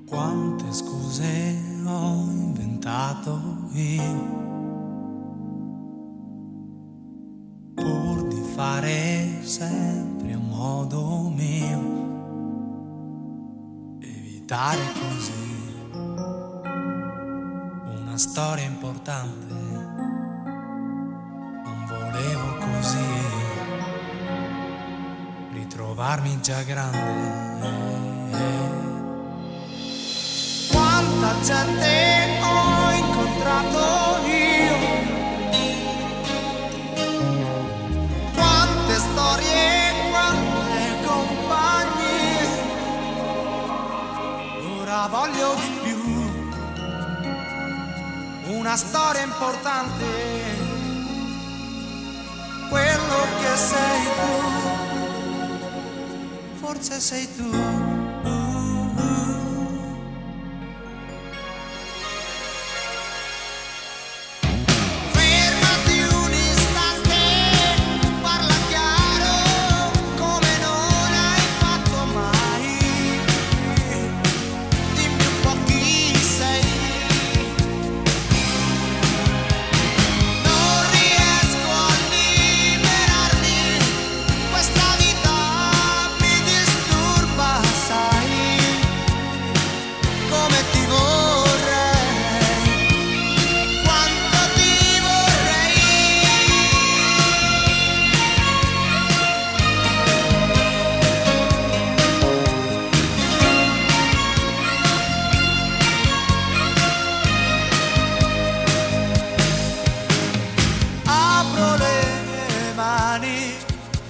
Quante scuse ho inventato io pur di fare sempre a modo mio, evitare così una storia importante. Non volevo così ritrovarmi già grande. Quanta gente ho incontrato io, quante storie, quante compagnie. Ora voglio di più, una storia importante, quello che sei tu, forse sei tu.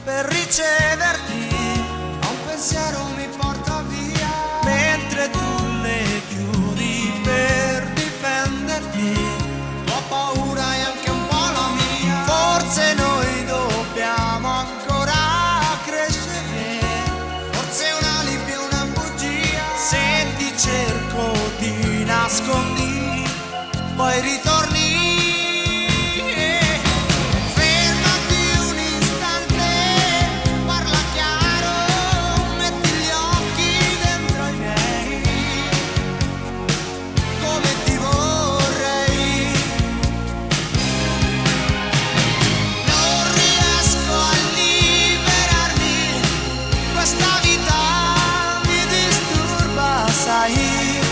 Per ricederti, a un pensiero mi porta via, mentre tu le chiudi per difenderti. Ho paura e anche un po' la mia, forse noi dobbiamo ancora crescere, forse un alibi e una bugia. Se ti cerco ti nascondi, poi ritorni. Questa vita mi disturba, sai.